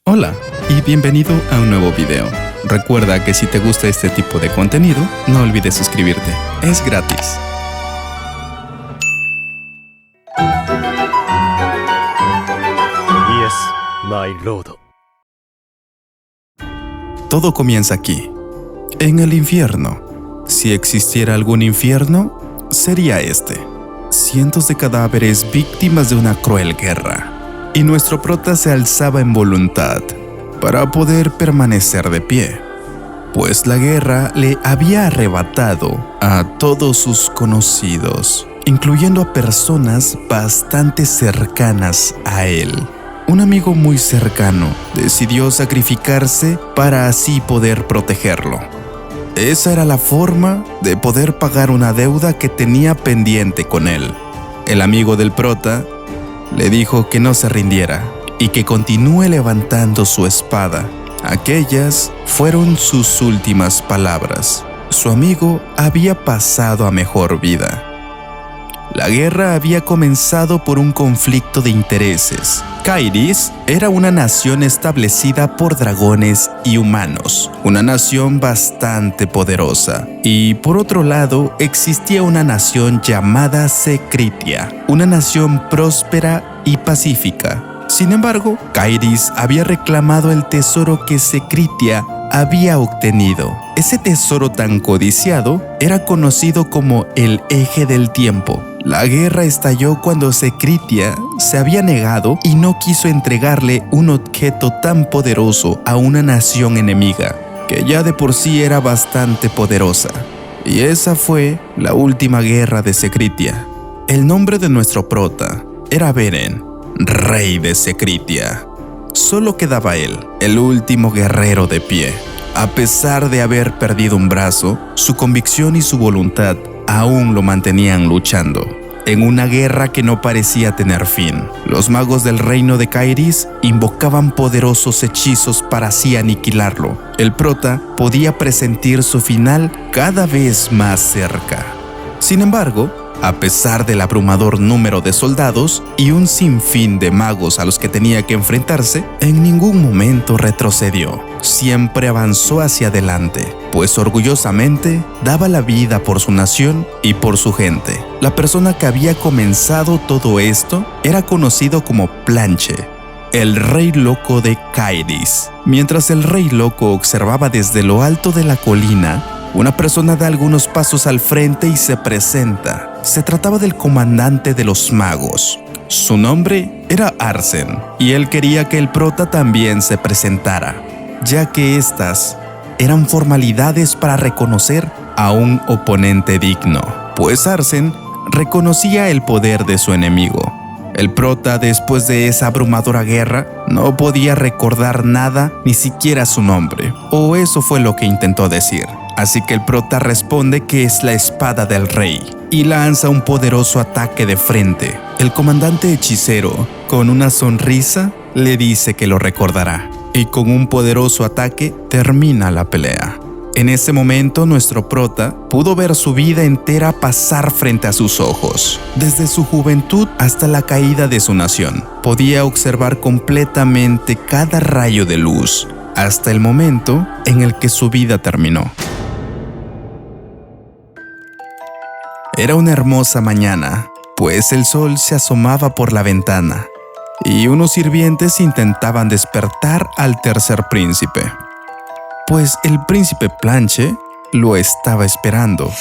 Hola y bienvenido a un nuevo video. Recuerda que si te gusta este tipo de contenido, no olvides suscribirte. Es gratis. Yes, my lord. Todo comienza aquí, en el infierno. Si existiera algún infierno, sería este. Cientos de cadáveres víctimas de una cruel guerra. Y nuestro prota se alzaba en voluntad para poder permanecer de pie, pues la guerra le había arrebatado a todos sus conocidos, incluyendo a personas bastante cercanas a él. Un amigo muy cercano decidió sacrificarse para así poder protegerlo. Esa era la forma de poder pagar una deuda que tenía pendiente con él. El amigo del prota le dijo que no se rindiera y que continúe levantando su espada. Aquellas fueron sus últimas palabras. Su amigo había pasado a mejor vida. La guerra había comenzado por un conflicto de intereses. Kairis era una nación establecida por dragones y humanos, una nación bastante poderosa. Y por otro lado, existía una nación llamada Secritia, una nación próspera y pacífica. Sin embargo, Kairis había reclamado el tesoro que Secritia había obtenido. Ese tesoro tan codiciado era conocido como el Eje del Tiempo. La guerra estalló cuando Secritia se había negado y no quiso entregarle un objeto tan poderoso a una nación enemiga, que ya de por sí era bastante poderosa. Y esa fue la última guerra de Secritia. El nombre de nuestro prota era Beren, rey de Secritia. Solo quedaba él, el último guerrero de pie. A pesar de haber perdido un brazo, su convicción y su voluntad aún lo mantenían luchando. En una guerra que no parecía tener fin, los magos del reino de Kairis invocaban poderosos hechizos para así aniquilarlo. El prota podía presentir su final cada vez más cerca. Sin embargo, a pesar del abrumador número de soldados y un sinfín de magos a los que tenía que enfrentarse, en ningún momento retrocedió. Siempre avanzó hacia adelante, pues orgullosamente daba la vida por su nación y por su gente. La persona que había comenzado todo esto era conocido como Planche, el rey loco de Kairis. Mientras el rey loco observaba desde lo alto de la colina, una persona da algunos pasos al frente y se presenta. Se trataba del comandante de los magos. Su nombre era Arsene, y él quería que el prota también se presentara, ya que estas eran formalidades para reconocer a un oponente digno, pues Arsene reconocía el poder de su enemigo. El prota, después de esa abrumadora guerra, no podía recordar nada, ni siquiera su nombre, o eso fue lo que intentó decir. Así que el prota responde que es la espada del rey y lanza un poderoso ataque de frente. El comandante hechicero, con una sonrisa, le dice que lo recordará, y con un poderoso ataque termina la pelea. En ese momento, nuestro prota pudo ver su vida entera pasar frente a sus ojos. Desde su juventud hasta la caída de su nación, podía observar completamente cada rayo de luz, hasta el momento en el que su vida terminó. Era una hermosa mañana, pues el sol se asomaba por la ventana, y unos sirvientes intentaban despertar al tercer príncipe, pues el príncipe Planche lo estaba esperando.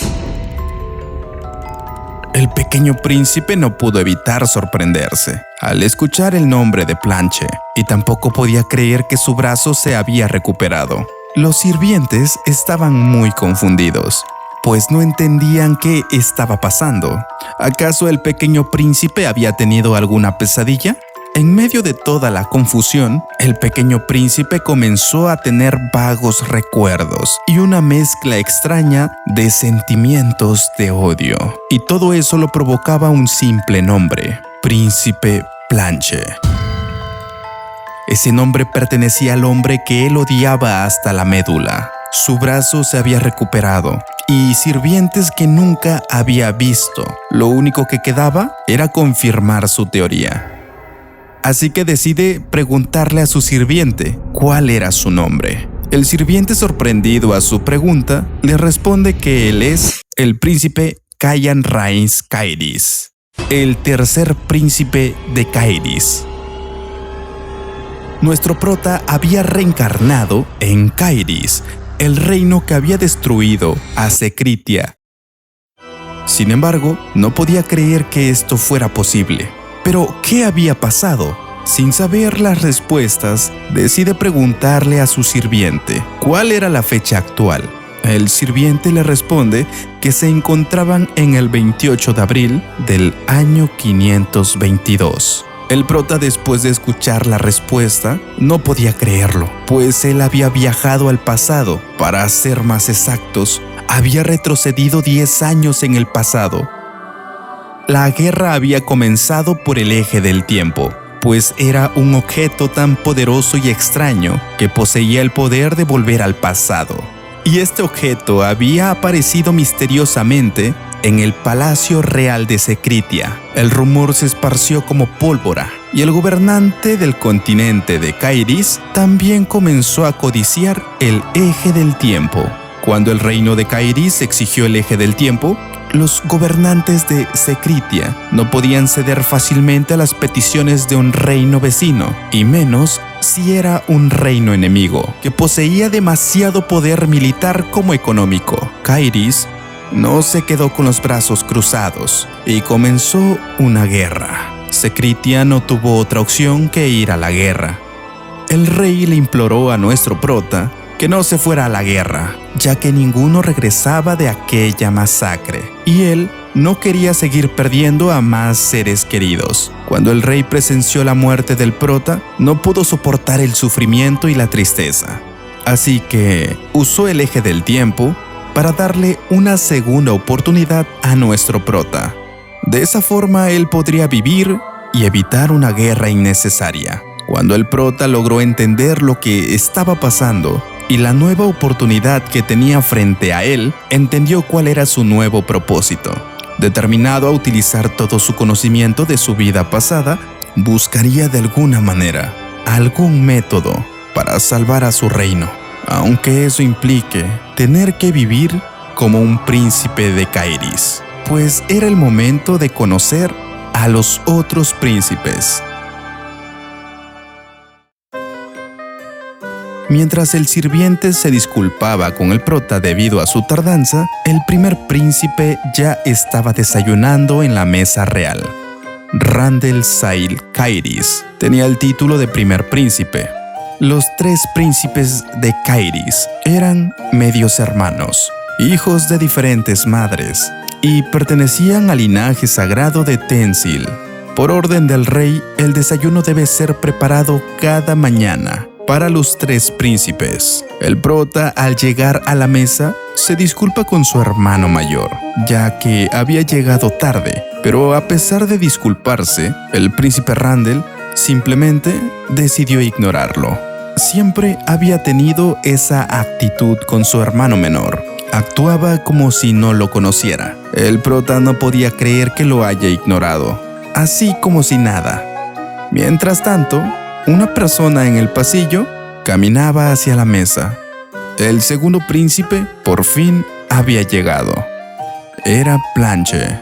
El pequeño príncipe no pudo evitar sorprenderse al escuchar el nombre de Planche, y tampoco podía creer que su brazo se había recuperado. Los sirvientes estaban muy confundidos, pues no entendían qué estaba pasando. ¿Acaso el pequeño príncipe había tenido alguna pesadilla? En medio de toda la confusión, el pequeño príncipe comenzó a tener vagos recuerdos y una mezcla extraña de sentimientos de odio. Y todo eso lo provocaba un simple nombre: Príncipe Planche. Ese nombre pertenecía al hombre que él odiaba hasta la médula. Su brazo se había recuperado y sirvientes que nunca había visto. Lo único que quedaba era confirmar su teoría. así que decide preguntarle a su sirviente cuál era su nombre. El sirviente, sorprendido a su pregunta, le responde que él es el príncipe Cayan Rhaenys Caerys, el tercer príncipe de Caerys. Nuestro prota había reencarnado en Caerys, el reino que había destruido a Secritia. Sin embargo, no podía creer que esto fuera posible. Pero, ¿qué había pasado? Sin saber las respuestas, decide preguntarle a su sirviente cuál era la fecha actual. El sirviente le responde que se encontraban en el 28 de abril del año 522. El prota, después de escuchar la respuesta, no podía creerlo, pues él había viajado al pasado. Para ser más exactos, había retrocedido 10 años en el pasado. La guerra había comenzado por el eje del tiempo, pues era un objeto tan poderoso y extraño que poseía el poder de volver al pasado. Y este objeto había aparecido misteriosamente en el Palacio Real de Secritia. El rumor se esparció como pólvora, y el gobernante del continente de Caerys también comenzó a codiciar el eje del tiempo. Cuando el reino de Caerys exigió el eje del tiempo, los gobernantes de Secritia no podían ceder fácilmente a las peticiones de un reino vecino, y menos si era un reino enemigo que poseía demasiado poder militar como económico. Caerys no se quedó con los brazos cruzados y comenzó una guerra. Secritia no tuvo otra opción que ir a la guerra. El rey le imploró a nuestro prota que no se fuera a la guerra, ya que ninguno regresaba de aquella masacre, y él no quería seguir perdiendo a más seres queridos. Cuando el rey presenció la muerte del prota, no pudo soportar el sufrimiento y la tristeza. Así que usó el eje del tiempo para darle una segunda oportunidad a nuestro prota. De esa forma él podría vivir y evitar una guerra innecesaria. Cuando el prota logró entender lo que estaba pasando y la nueva oportunidad que tenía frente a él, entendió cuál era su nuevo propósito. Determinado a utilizar todo su conocimiento de su vida pasada, buscaría de alguna manera algún método para salvar a su reino, aunque eso implique tener que vivir como un príncipe de Caerys, pues era el momento de conocer a los otros príncipes. Mientras el sirviente se disculpaba con el prota debido a su tardanza, el primer príncipe ya estaba desayunando en la mesa real. Randyll Sail Caerys tenía el título de primer príncipe. Los 3 príncipes de Caerys eran medios hermanos, hijos de diferentes madres, y pertenecían al linaje sagrado de Tensil. Por orden del rey, el desayuno debe ser preparado cada mañana para los 3 príncipes. El prota, al llegar a la mesa, se disculpa con su hermano mayor, ya que había llegado tarde, pero a pesar de disculparse, el príncipe Randyll simplemente decidió ignorarlo. Siempre había tenido esa actitud con su hermano menor. Actuaba como si no lo conociera. El prota no podía creer que lo haya ignorado, así como si nada. Mientras tanto, una persona en el pasillo caminaba hacia la mesa. El segundo príncipe por fin había llegado. Era Planche.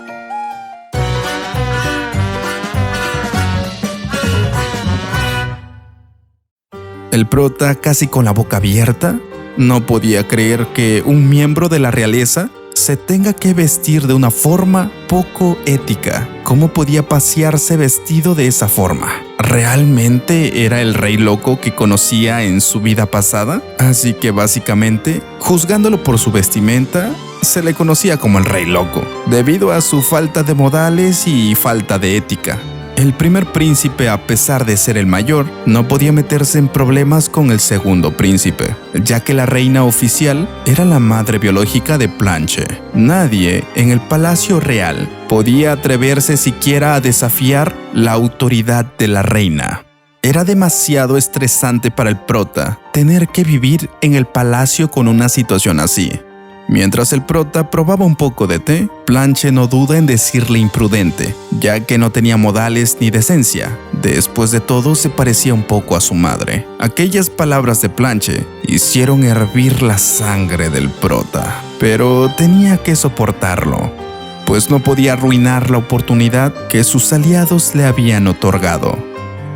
El prota, casi con la boca abierta, no podía creer que un miembro de la realeza se tenga que vestir de una forma poco ética. ¿Cómo podía pasearse vestido de esa forma? ¿Realmente era el rey loco que conocía en su vida pasada? Así que básicamente, juzgándolo por su vestimenta, se le conocía como el rey loco, debido a su falta de modales y falta de ética. El primer príncipe, a pesar de ser el mayor, no podía meterse en problemas con el segundo príncipe, ya que la reina oficial era la madre biológica de Planche. Nadie en el palacio real podía atreverse siquiera a desafiar la autoridad de la reina. Era demasiado estresante para el prota tener que vivir en el palacio con una situación así. Mientras el prota probaba un poco de té, Planche no duda en decirle imprudente, ya que no tenía modales ni decencia. Después de todo, se parecía un poco a su madre. Aquellas palabras de Planche hicieron hervir la sangre del prota, pero tenía que soportarlo, pues no podía arruinar la oportunidad que sus aliados le habían otorgado.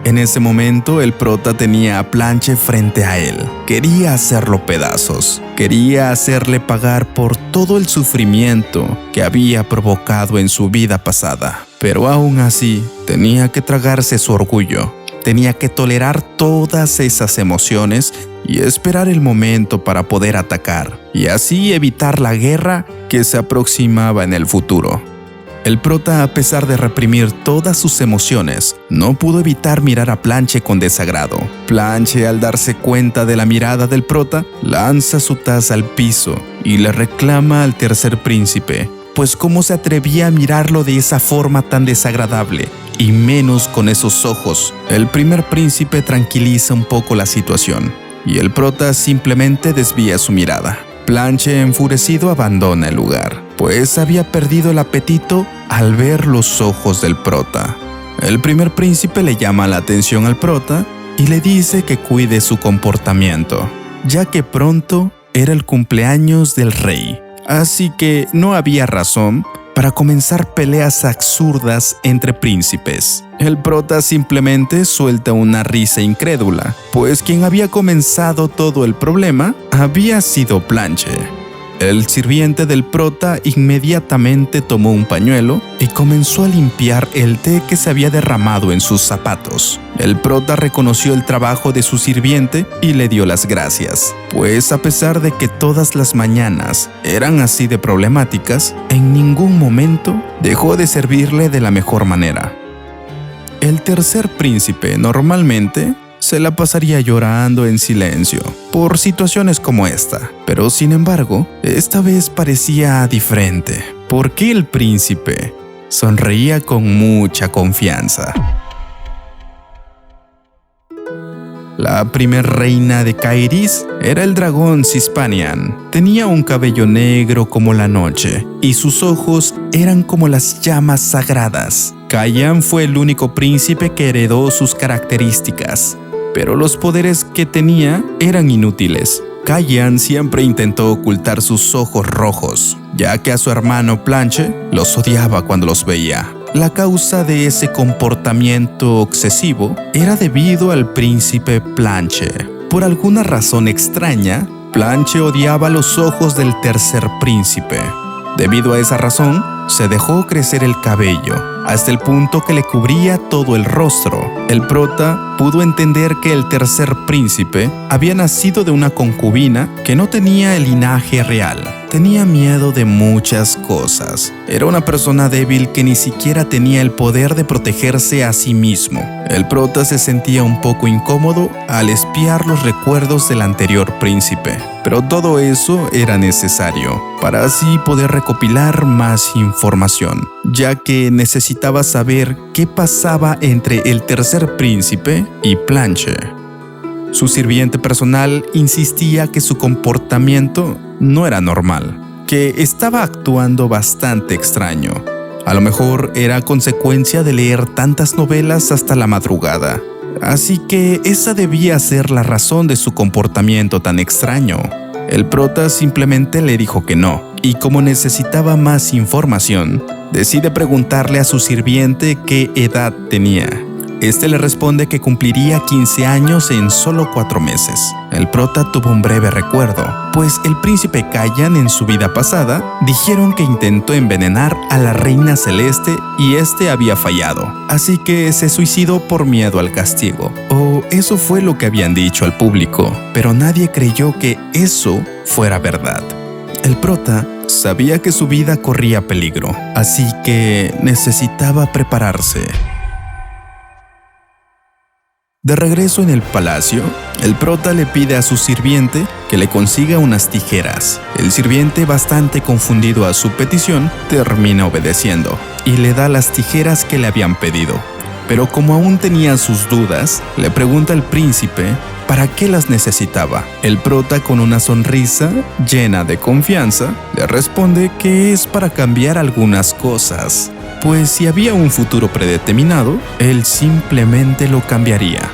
En ese momento, el prota tenía a Planche frente a él. Quería hacerlo pedazos. Quería hacerle pagar por todo el sufrimiento que había provocado en su vida pasada. Pero aún así, tenía que tragarse su orgullo. Tenía que tolerar todas esas emociones y esperar el momento para poder atacar, y así evitar la guerra que se aproximaba en el futuro. El prota, a pesar de reprimir todas sus emociones, no pudo evitar mirar a Planche con desagrado. Planche, al darse cuenta de la mirada del prota, lanza su taza al piso y le reclama al tercer príncipe, pues cómo se atrevía a mirarlo de esa forma tan desagradable, y menos con esos ojos. El primer príncipe tranquiliza un poco la situación, y el prota simplemente desvía su mirada. Planche, enfurecido, abandona el lugar, pues había perdido el apetito al ver los ojos del prota. El primer príncipe le llama la atención al prota y le dice que cuide su comportamiento, ya que pronto era el cumpleaños del rey, así que no había razón para comenzar peleas absurdas entre príncipes. El prota simplemente suelta una risa incrédula, pues quien había comenzado todo el problema había sido Planche. El sirviente del prota inmediatamente tomó un pañuelo y comenzó a limpiar el té que se había derramado en sus zapatos. El prota reconoció el trabajo de su sirviente y le dio las gracias, pues a pesar de que todas las mañanas eran así de problemáticas, en ningún momento dejó de servirle de la mejor manera. El tercer príncipe normalmente se la pasaría llorando en silencio por situaciones como esta, pero sin embargo, esta vez parecía diferente, porque el príncipe sonreía con mucha confianza. La primer reina de Caerys era el dragón Cispanian. Tenía un cabello negro como la noche y sus ojos eran como las llamas sagradas. Caian fue el único príncipe que heredó sus características, pero los poderes que tenía eran inútiles. Caian siempre intentó ocultar sus ojos rojos, ya que a su hermano Planche los odiaba cuando los veía. La causa de ese comportamiento obsesivo era debido al príncipe Planche. Por alguna razón extraña, Planche odiaba los ojos del tercer príncipe. Debido a esa razón, se dejó crecer el cabello, hasta el punto que le cubría todo el rostro. El prota pudo entender que el tercer príncipe había nacido de una concubina que no tenía el linaje real. Tenía miedo de muchas cosas. Era una persona débil que ni siquiera tenía el poder de protegerse a sí mismo. El prota se sentía un poco incómodo al espiar los recuerdos del anterior príncipe, pero todo eso era necesario para así poder recopilar más información, ya que necesitaba saber qué pasaba entre el tercer príncipe y Planche. Su sirviente personal insistía que su comportamiento no era normal, que estaba actuando bastante extraño. A lo mejor era consecuencia de leer tantas novelas hasta la madrugada, así que esa debía ser la razón de su comportamiento tan extraño. El prota simplemente le dijo que no, y como necesitaba más información, decide preguntarle a su sirviente qué edad tenía. Este le responde que cumpliría 15 años en solo 4 meses. El prota tuvo un breve recuerdo, pues el príncipe Caian en su vida pasada dijeron que intentó envenenar a la reina celeste y este había fallado, así que se suicidó por miedo al castigo. O eso fue lo que habían dicho al público, pero nadie creyó que eso fuera verdad. El prota sabía que su vida corría peligro, así que necesitaba prepararse. De regreso en el palacio, el prota le pide a su sirviente que le consiga unas tijeras. El sirviente, bastante confundido a su petición, termina obedeciendo y le da las tijeras que le habían pedido. Pero como aún tenía sus dudas, le pregunta al príncipe ¿para qué las necesitaba? El prota, con una sonrisa llena de confianza, le responde que es para cambiar algunas cosas, pues si había un futuro predeterminado, él simplemente lo cambiaría.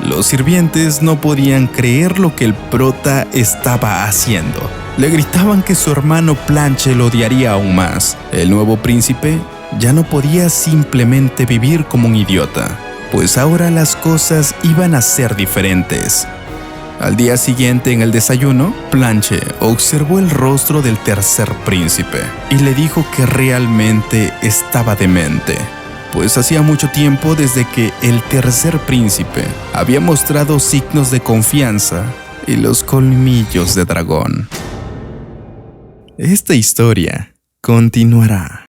Los sirvientes no podían creer lo que el prota estaba haciendo. Le gritaban que su hermano Planche lo odiaría aún más. El nuevo príncipe ya no podía simplemente vivir como un idiota, pues ahora las cosas iban a ser diferentes. Al día siguiente, en el desayuno, Planche observó el rostro del tercer príncipe y le dijo que realmente estaba demente, pues hacía mucho tiempo desde que el tercer príncipe había mostrado signos de confianza y los colmillos de dragón. Esta historia continuará.